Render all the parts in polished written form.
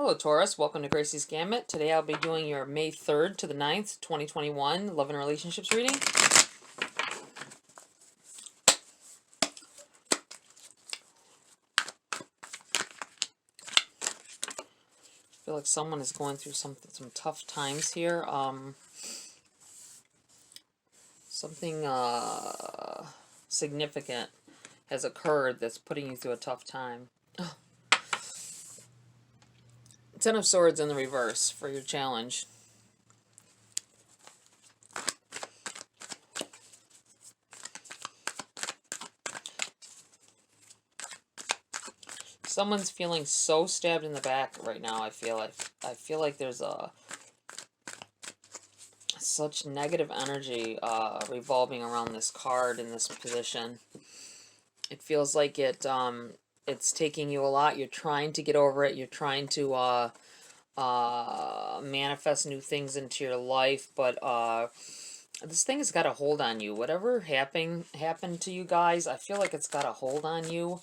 Hello Taurus, welcome to Gracie's Gamut. Today I'll be doing your May 3rd to the 9th, 2021 Love and Relationships reading. I feel like someone is going through some tough times here. Something significant has occurred that's putting you through a tough time. Ten of Swords in the reverse for your challenge. Someone's feeling so stabbed in the back right now. I feel like there's such negative energy revolving around this card in this position. It feels like it's taking you a lot. You're trying to get over it. You're trying to manifest new things into your life, but this thing has got a hold on you. Whatever happened to you guys, I feel like it's got a hold on you.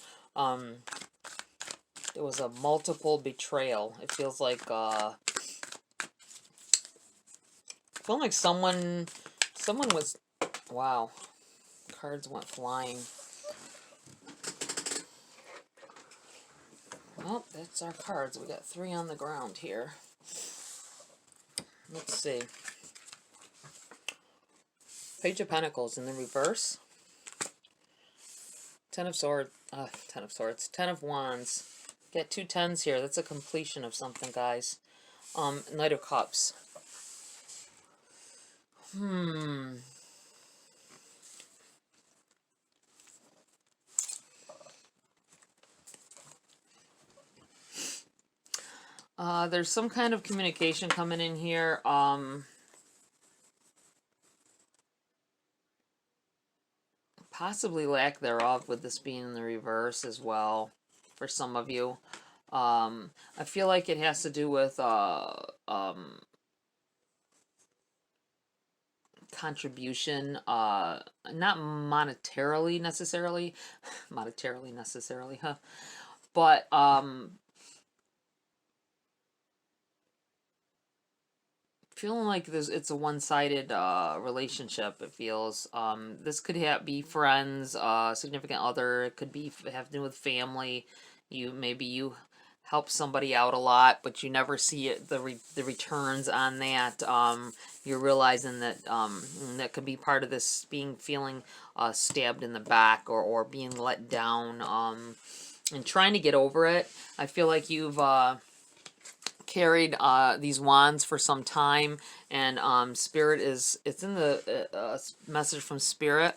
There was a multiple betrayal. It feels like I feel like someone was, wow, cards went flying. Well, that's our cards. We got 3 on the ground here. Let's see. Page of Pentacles in the reverse. Ten of Swords. Ten of Wands. Got 2 10s here. That's a completion of something, guys. Knight of Cups. There's some kind of communication coming in here. Possibly lack thereof with this being in the reverse as well for some of you. I feel like it has to do with contribution, not monetarily necessarily, huh? But feeling like it's a one-sided relationship. It feels this could be friends, significant other. It could have to do with family. Maybe you help somebody out a lot, but you never see it, the returns on that. You're realizing that that could be part of this feeling stabbed in the back or being let down, and trying to get over it. I feel like you've carried these wands for some time, and Spirit it's in the message from Spirit.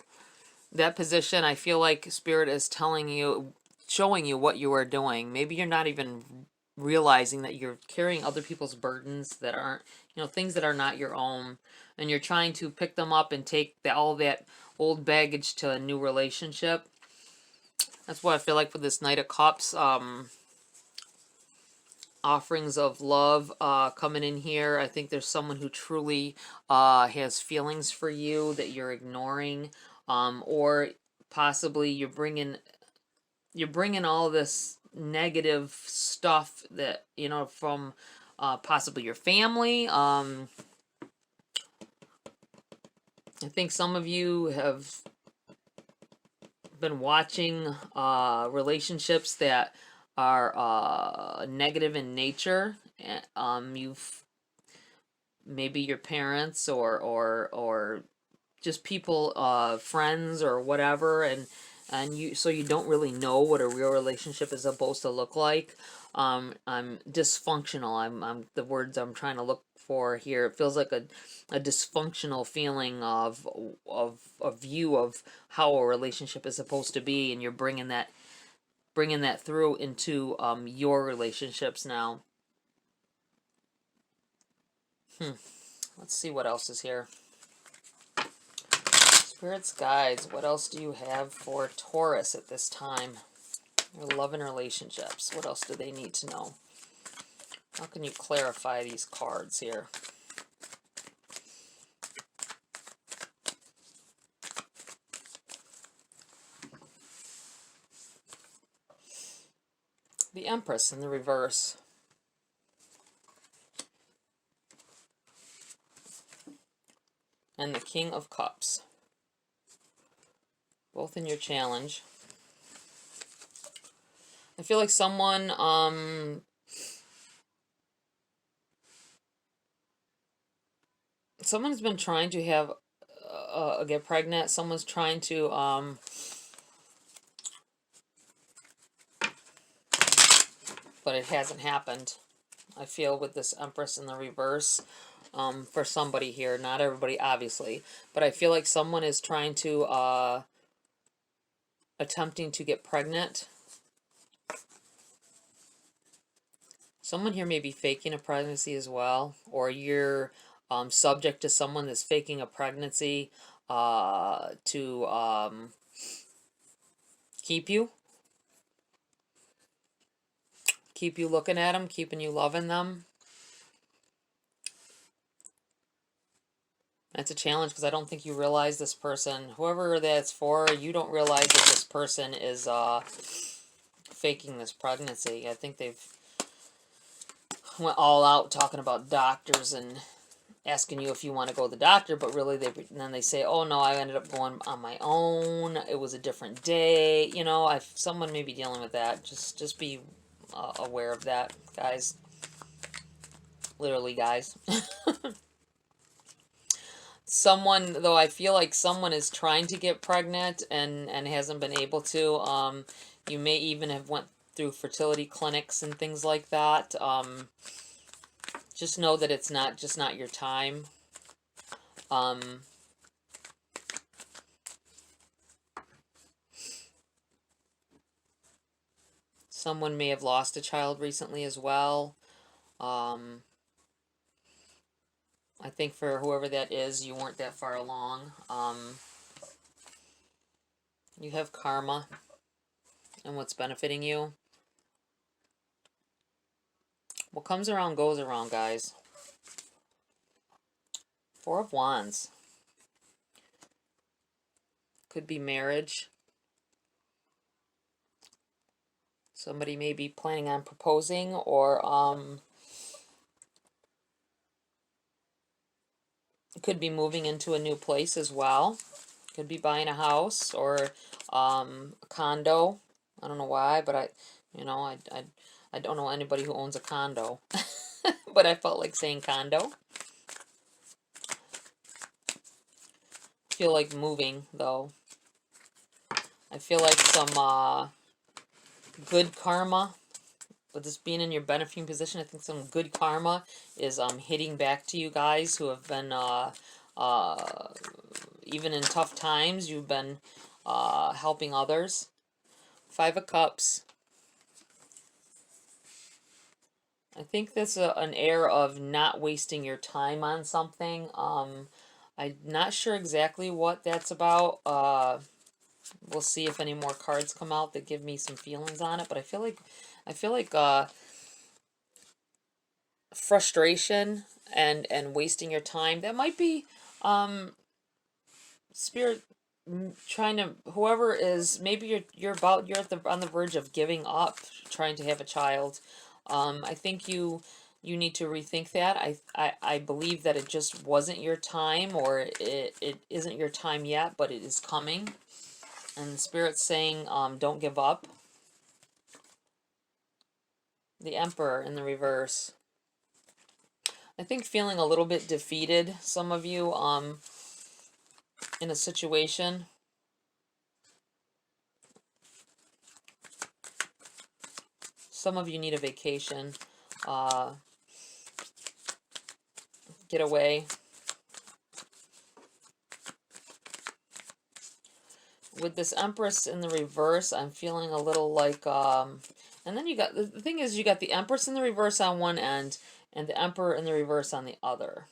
That position, I feel like Spirit is telling you, showing you what you are doing. Maybe you're not even realizing that you're carrying other people's burdens that aren't, things that are not your own, and you're trying to pick them up and take all that old baggage to a new relationship. That's what I feel like for this Knight of Cups. Offerings of love coming in here. I think there's someone who truly has feelings for you that you're ignoring, or possibly you're bringing all this negative stuff that from possibly your family. I think some of you have been watching relationships that are negative in nature. You've maybe your parents or just people, friends or whatever, and so you don't really know what a real relationship is supposed to look like. I'm dysfunctional. I'm the words I'm trying to look for here. It feels like a dysfunctional feeling of view of how a relationship is supposed to be, and you're bringing that through into your relationships now. Let's see what else is here. Spirits, guides, what else do you have for Taurus at this time? Your love and relationships. What else do they need to know? How can you clarify these cards here? The Empress in the reverse. and the King of Cups. Both in your challenge. I feel like someone, someone's been trying to have, get pregnant. Someone's trying to, but it hasn't happened. I feel with this Empress in the reverse, for somebody here, not everybody obviously, but I feel like someone is trying to, attempting to get pregnant. Someone here may be faking a pregnancy as well, or you're subject to someone that's faking a pregnancy to keep you looking at them, keeping you loving them. That's a challenge because I don't think you realize this person, whoever that's for, you don't realize that this person is faking this pregnancy. I think they've went all out talking about doctors and asking you if you want to go to the doctor, but really then they say, oh no, I ended up going on my own. It was a different day. You know, someone may be dealing with that. Just be aware of that, guys. Literally, guys. Someone, though, I feel like someone is trying to get pregnant and hasn't been able to. You may even have went through fertility clinics and things like that. Just know that it's not your time. Someone may have lost a child recently as well. I think for whoever that is, you weren't that far along. You have karma and what's benefiting you. What comes around goes around, guys. Four of Wands. Could be marriage. Somebody may be planning on proposing, or could be moving into a new place as well. Could be buying a house or a condo. I don't know why, but I don't know anybody who owns a condo. But I felt like saying condo. Feel like moving, though. I feel like some good karma. With this being in your benefiting position, I think some good karma is hitting back to you guys who have been, even in tough times, you've been helping others. Five of Cups. I think that's an air of not wasting your time on something. I'm not sure exactly what that's about. We'll see if any more cards come out that give me some feelings on it. But I feel like frustration and wasting your time. That might be spirit trying to, whoever is, maybe you're on the verge of giving up trying to have a child. I think you need to rethink that. I believe that it just wasn't your time, or it isn't your time yet, but it is coming. And the Spirit's saying, don't give up. The Emperor in the reverse. I think feeling a little bit defeated, some of you, in a situation. Some of you need a vacation. Get away. With this Empress in the reverse, I'm feeling a little like, and then you got, the thing is, you got the Empress in the reverse on one end, and the Emperor in the reverse on the other.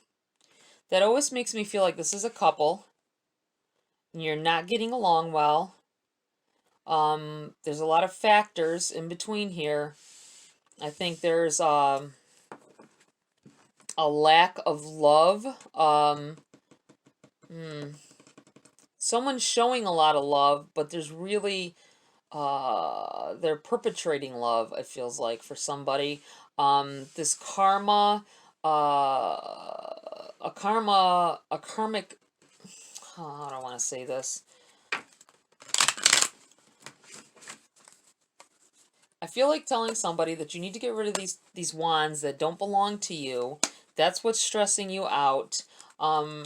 That always makes me feel like this is a couple, and you're not getting along well. There's a lot of factors in between here. I think there's, a lack of love. Someone's showing a lot of love, but there's really, they're perpetrating love, it feels like, for somebody. This karma, a karmic how do I want to say this? I feel like telling somebody that you need to get rid of these wands that don't belong to you. That's what's stressing you out. I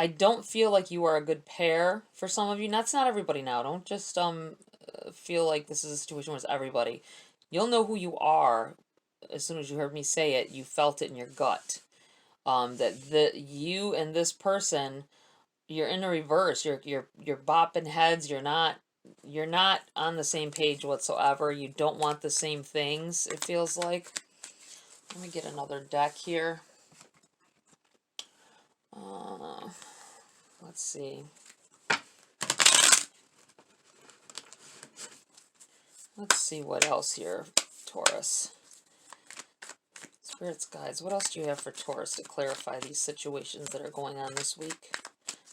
don't feel like you are a good pair for some of you. That's not everybody now. Don't just feel like this is a situation where it's everybody. You'll know who you are as soon as you heard me say it. You felt it in your gut. That you and this person, you're in a reverse. You're bopping heads. You're not on the same page whatsoever. You don't want the same things, it feels like. Let me get another deck here. Let's see. Let's see what else here, Taurus. Spirits, guides, what else do you have for Taurus to clarify these situations that are going on this week?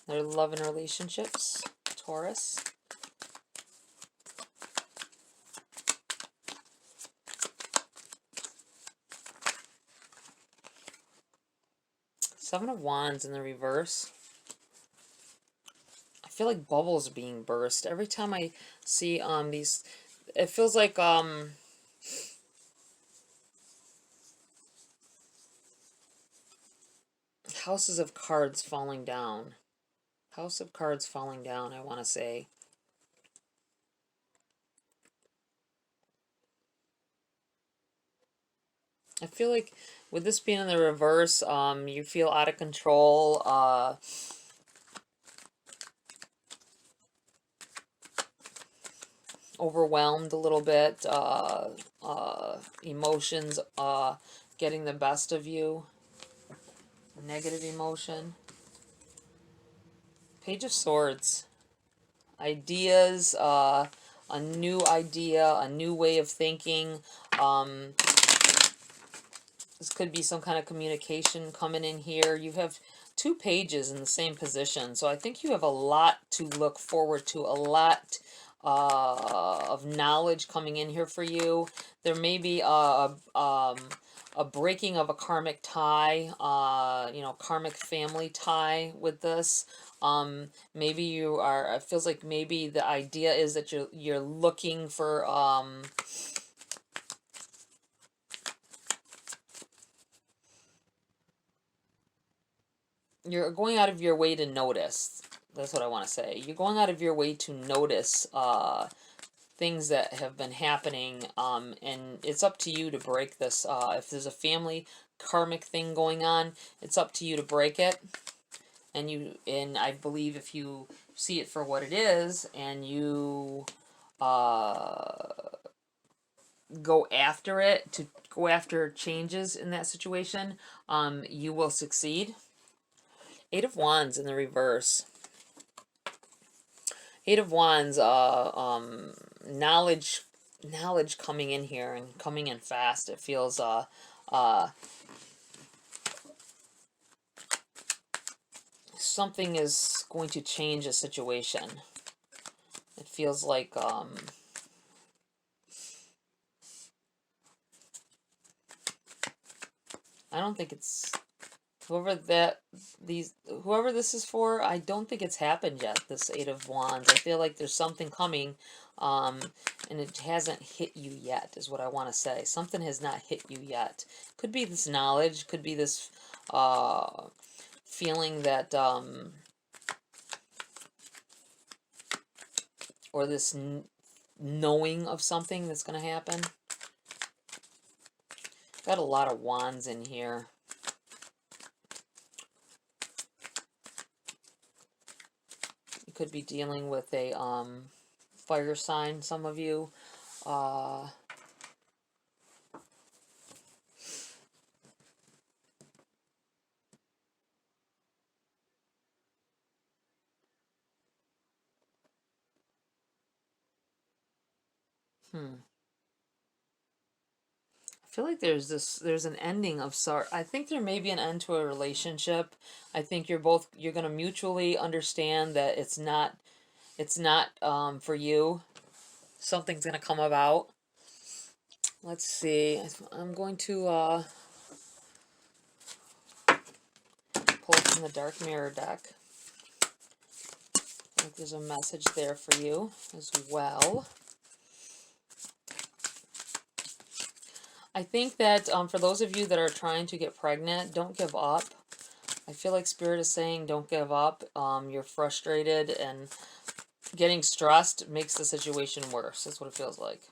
Their love and relationships, Taurus. Seven of Wands in the reverse. I feel like bubbles are being burst. Every time I see these, it feels like houses of cards falling down. House of cards falling down, I want to say. I feel like with this being in the reverse, you feel out of control. Overwhelmed a little bit. Emotions getting the best of you. Negative emotion. Page of Swords. Ideas, a new idea, a new way of thinking. This could be some kind of communication coming in here. You have two pages in the same position, so I think you have a lot to look forward to, a lot of knowledge coming in here for you. There may be a breaking of a karmic tie, you know, karmic family tie with this. Maybe you are, it feels like maybe the idea is that you're looking for, you're going out of your way to notice. That's what I want to say. You're going out of your way to notice things that have been happening, and it's up to you to break this. If there's a family karmic thing going on, it's up to you to break it. And I believe if you see it for what it is, and you go after it, to go after changes in that situation, you will succeed. Eight of Wands in the reverse. Eight of Wands, knowledge coming in here and coming in fast. It feels something is going to change a situation. It feels like I don't think it's whoever this is for. I don't think it's happened yet, this Eight of Wands. I feel like there's something coming, and it hasn't hit you yet, is what I want to say. Something has not hit you yet. Could be this knowledge, could be this feeling that, or this knowing of something that's going to happen. Got a lot of wands in here. You could be dealing with a fire sign, some of you. I feel like there's an ending of sort. I think there may be an end to a relationship. I think you're going to mutually understand that it's not for you. Something's going to come about. Let's see. I'm going to pull in the Dark Mirror deck. I think there's a message there for you as well. I think that for those of you that are trying to get pregnant, don't give up. I feel like Spirit is saying don't give up. You're frustrated, and getting stressed makes the situation worse. That's what it feels like.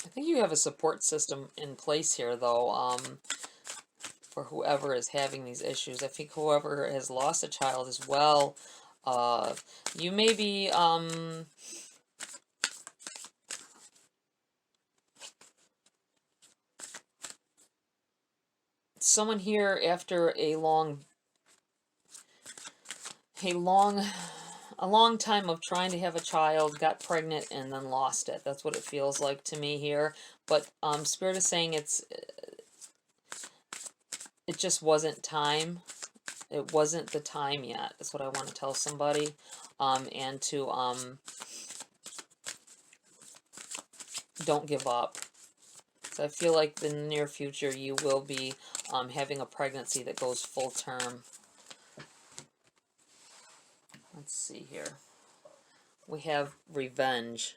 I think you have a support system in place here, though, for whoever is having these issues. I think whoever has lost a child as well, you may be... someone here after a long time of trying to have a child got pregnant and then lost it. That's what it feels like to me here. But Spirit is saying it just wasn't time. It wasn't the time yet. That's what I want to tell somebody. And to don't give up. So I feel like in the near future you will be having a pregnancy that goes full term. Let's see here. We have revenge.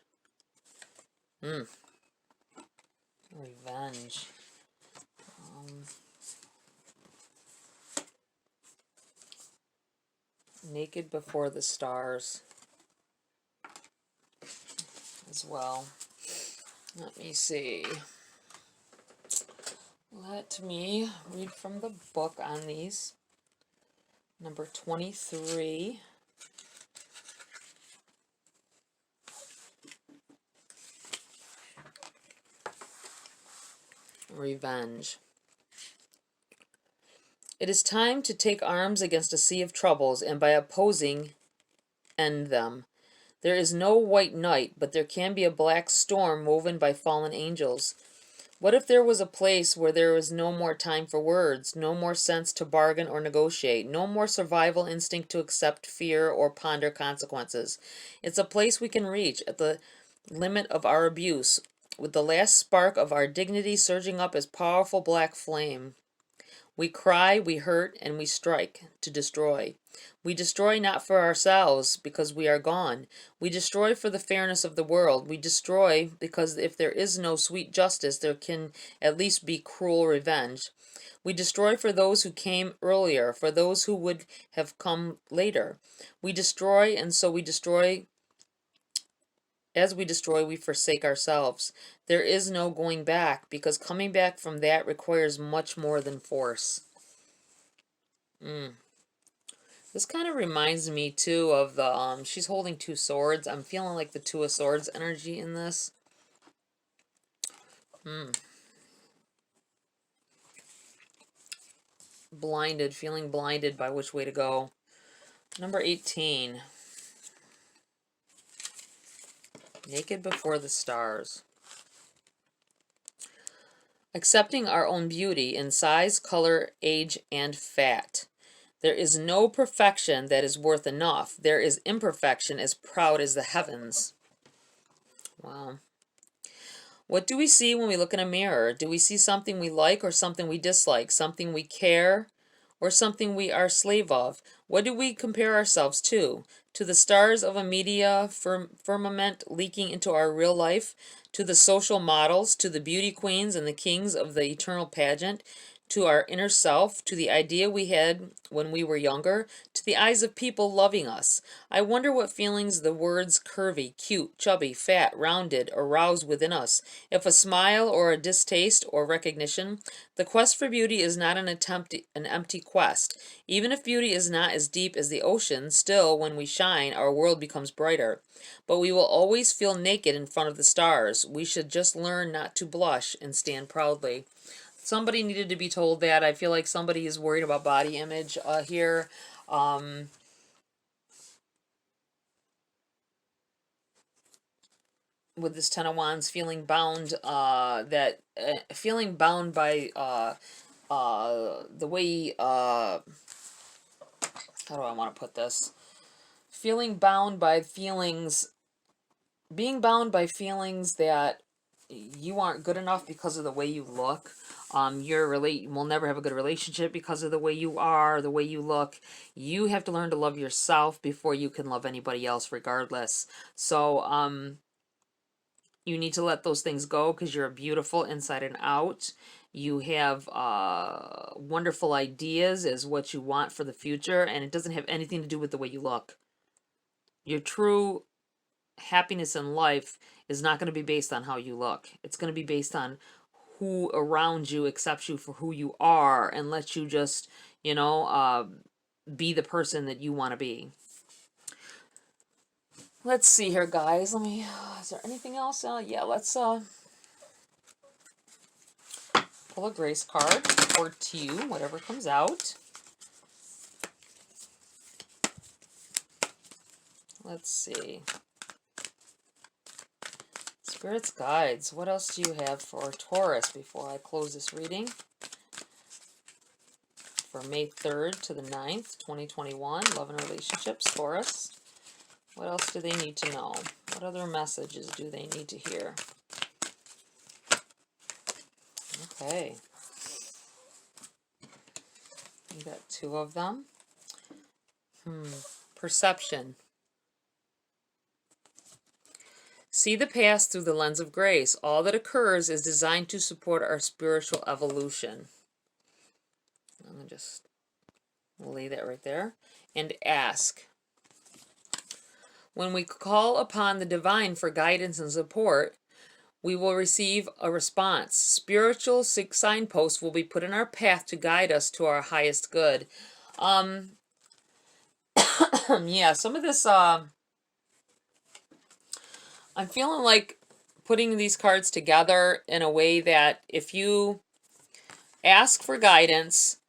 Revenge. Naked Before the Stars as well. Let me see. Let me read from the book on these. Number 23. Revenge. It is time to take arms against a sea of troubles, and by opposing, end them. There is no white night, but there can be a black storm woven by fallen angels. What if there was a place where there was no more time for words, no more sense to bargain or negotiate, no more survival instinct to accept fear or ponder consequences? It's a place we can reach at the limit of our abuse, with the last spark of our dignity surging up as powerful black flame. We cry, we hurt, and we strike to destroy. We destroy not for ourselves, because we are gone. We destroy for the fairness of the world. We destroy because if there is no sweet justice, there can at least be cruel revenge. We destroy for those who came earlier, for those who would have come later. We destroy, and so we destroy. As we destroy, we forsake ourselves. There is no going back, because coming back from that requires much more than force. This kind of reminds me, too, of the, she's holding two swords. I'm feeling like the Two of Swords energy in this. Blinded, feeling blinded by which way to go. Number 18. Naked Before the Stars. Accepting our own beauty in size, color, age, and fat. There is no perfection that is worth enough. There is imperfection as proud as the heavens. Wow. What do we see when we look in a mirror? Do we see something we like or something we dislike? Something we care or something we are slave of? What do we compare ourselves to? To the stars of a media firmament leaking into our real life? To the social models? To the beauty queens and the kings of the eternal pageant? To our inner self, to the idea we had when we were younger, to the eyes of people loving us. I wonder what feelings the words curvy, cute, chubby, fat, rounded arouse within us. If a smile or a distaste or recognition. The quest for beauty is not an empty quest. Even if beauty is not as deep as the ocean, still, when we shine, our world becomes brighter. But we will always feel naked in front of the stars. We should just learn not to blush and stand proudly. Somebody needed to be told that. I feel like somebody is worried about body image here. With this Ten of Wands, feeling bound, feeling bound by the way, how do I want to put this? Feeling bound by feelings, being bound by feelings that you aren't good enough because of the way you look. You will never have a good relationship because of the way you are, the way you look. You have to learn to love yourself before you can love anybody else, regardless. So, you need to let those things go because you're beautiful inside and out. You have wonderful ideas as what you want for the future, and it doesn't have anything to do with the way you look. Your true happiness in life is not going to be based on how you look. It's going to be based on who around you accepts you for who you are and lets you just, be the person that you want to be. Let's see here, guys. Is there anything else? Yeah, let's pull a Grace card or two, whatever comes out. Let's see. Spirit's guides. What else do you have for Taurus before I close this reading? For May 3rd to the 9th, 2021. Love and relationships, Taurus. What else do they need to know? What other messages do they need to hear? Okay. We got two of them. Perception. See the past through the lens of grace. All that occurs is designed to support our spiritual evolution. I'm going to just lay that right there. And ask. When we call upon the divine for guidance and support, we will receive a response. Spiritual signposts will be put in our path to guide us to our highest good. Yeah, some of this, I'm feeling like putting these cards together in a way that if you ask for guidance,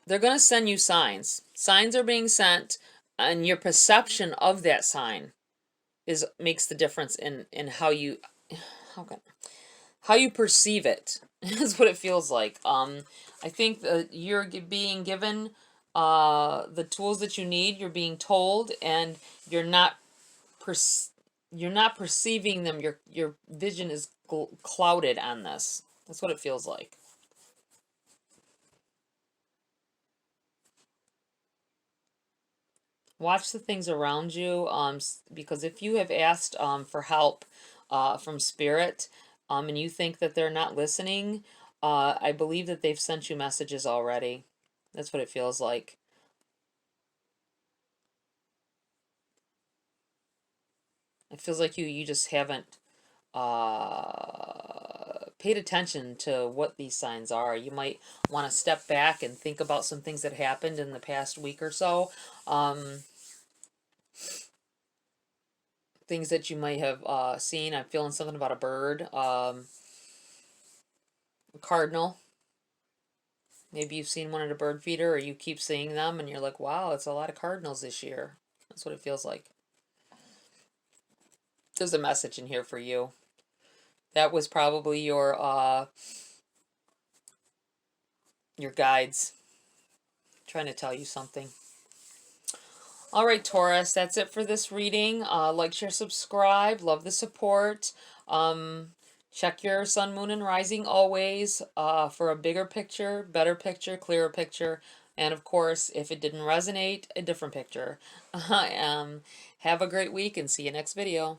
they're going to send you signs. Signs are being sent, and your perception of that sign makes the difference in how you perceive it. Is what it feels like. I think that you're being given the tools that you need. You're being told, and you're not perceiving them. Your vision is clouded on this. That's what it feels like. Watch the things around you, because if you have asked for help from Spirit, and you think that they're not listening, I believe that they've sent you messages already. That's what it feels like. It feels like you just haven't paid attention to what these signs are. You might want to step back and think about some things that happened in the past week or so. Things that you might have seen. I'm feeling something about a bird. A cardinal. Maybe you've seen one at a bird feeder, or you keep seeing them and you're like, wow, it's a lot of cardinals this year. That's what it feels like. There's a message in here for you. That was probably your guides trying to tell you something. All right, Taurus, that's it for this reading. Like, share, subscribe. Love the support. Check your sun, moon, and rising always for a bigger picture, better picture, clearer picture. And, of course, if it didn't resonate, a different picture. Have a great week and see you next video.